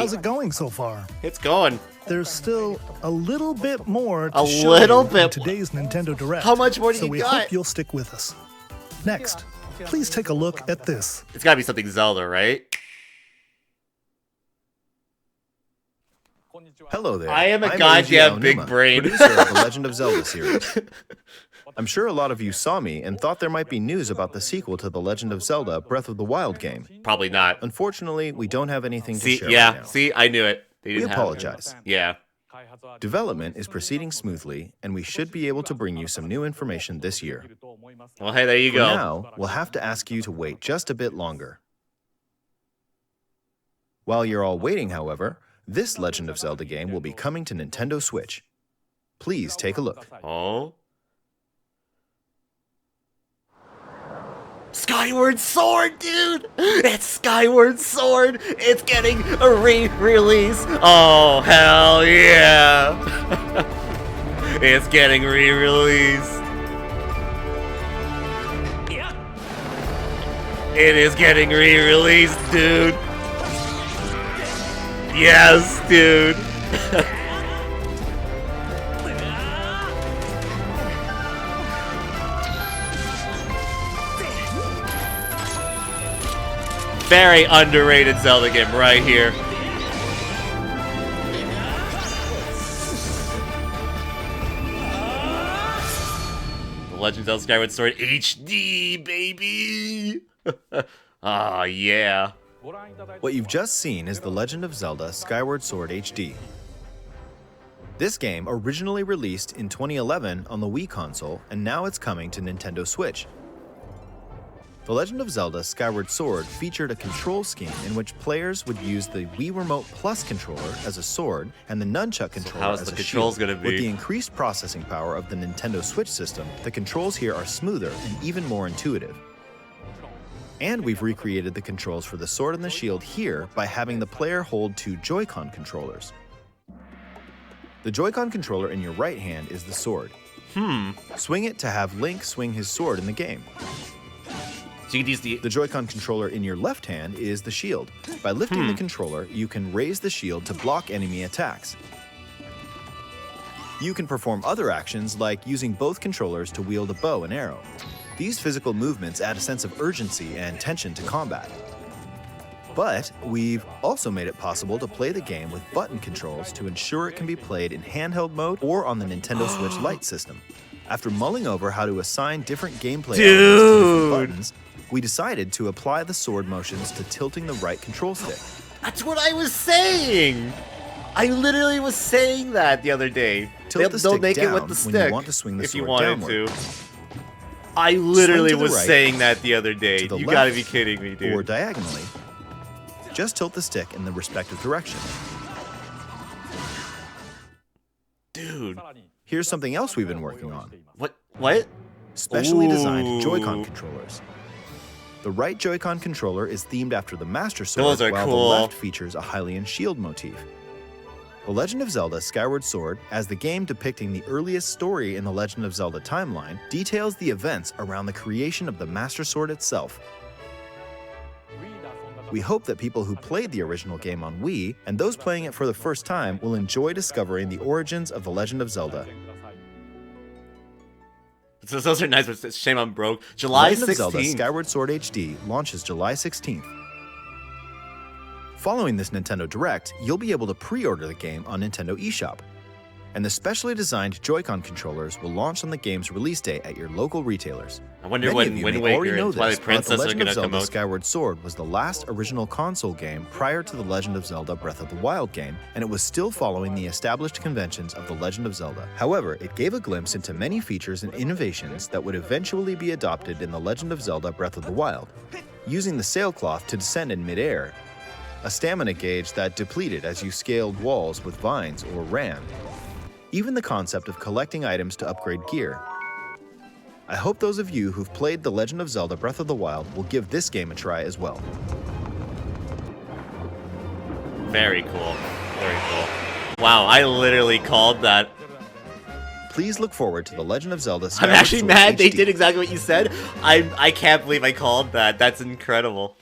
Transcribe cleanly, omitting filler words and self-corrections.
How's it going so far? It's going. There's still a little bit more to A show little you bit. in today's Nintendo Direct. How much more do so you we got? hope you'll stick with us. Next, please take a look at this. It's gotta be something Zelda, right? Hello there. I am a I'm goddamn Eiji big Aonuma, brain. producer of the Legend of Zelda series. I'm sure a lot of you saw me and thought there might be news about the sequel to the Legend of Zelda Breath of the Wild game. Probably not. Unfortunately, we don't have anything to See, share yeah, right now. see, I knew it. They We didn't have it. apologize. Yeah. Development is proceeding smoothly, and we should be able to bring you some new information this year. Well, hey, there you For go. now, we'll have to ask you to wait just a bit longer. While you're all waiting, however, this Legend of Zelda game will be coming to Nintendo Switch. Please take a look. Oh. Skyward Sword, dude! It's Skyward Sword! It's getting a re-release! Oh, hell yeah! It's getting re-released! It is getting re-released, dude! Yes, dude! Very underrated Zelda game right here. The Legend of Zelda Skyward Sword HD, baby! Ah, yeah. What you've just seen is The Legend of Zelda Skyward Sword HD. This game originally released in 2011 on the Wii console, and now it's coming to Nintendo Switch. The Legend of Zelda Skyward Sword featured a control scheme in which players would use the Wii Remote Plus controller as a sword and the Nunchuck controller how's as the a controls shield. gonna be? With the increased processing power of the Nintendo Switch system, the controls here are smoother and even more intuitive. And we've recreated the controls for the sword and the shield here by having the player hold two Joy-Con controllers. The Joy-Con controller in your right hand is the sword. Swing it to have Link swing his sword in the game. So you can use the... The Joy-Con controller in your left hand is the shield. By lifting the controller, you can raise the shield to block enemy attacks. You can perform other actions like using both controllers to wield a bow and arrow. These physical movements add a sense of urgency and tension to combat. But we've also made it possible to play the game with button controls to ensure it can be played in handheld mode or on the Nintendo Switch Lite system. After mulling over how to assign different gameplay elements to different buttons, we decided to apply the sword motions to tilting the right control stick. That's what I was saying! I literally was saying that the other day. Tilt the They'll stick make it down with the when stick you want to swing the if you sword wanted downward. to. I literally Swing to the was right, saying that the other day. to the You gotta left, be kidding me, dude. Or diagonally. Just tilt the stick in the respective direction. Dude. Here's something else we've been working on. What? Specially designed Ooh. Joy-Con controllers. The right Joy-Con controller is themed after the Master Sword, Those are while cool. the left features a Hylian shield motif. The Legend of Zelda Skyward Sword, as the game depicting the earliest story in the Legend of Zelda timeline, details the events around the creation of the Master Sword itself. We hope that people who played the original game on Wii, and those playing it for the first time, will enjoy discovering the origins of the Legend of Zelda. So those are nice, but it's a shame I'm broke. July Legend of Zelda 16th. Skyward Sword HD launches July 16th. Following this Nintendo Direct, you'll be able to pre-order the game on Nintendo eShop. And the specially designed Joy-Con controllers will launch on the game's release date at your local retailers. I wonder Many when of you Wind may already Waker know and this, Twilight but Princess The are Legend of gonna come Zelda out. Skyward Sword was the last original console game prior to The Legend of Zelda Breath of the Wild game, and it was still following the established conventions of The Legend of Zelda. However, it gave a glimpse into many features and innovations that would eventually be adopted in The Legend of Zelda Breath of the Wild. Using the sailcloth to descend in midair, a stamina gauge that depleted as you scaled walls with vines or ran, even the concept of collecting items to upgrade gear. I hope those of you who've played The Legend of Zelda Breath of the Wild will give this game a try as well. Very cool. Very cool. Wow, I literally called that. Please look forward to The Legend of Zelda I'm Skyward actually Sword mad they HD. did exactly what you said. I can't believe I called that. That's incredible.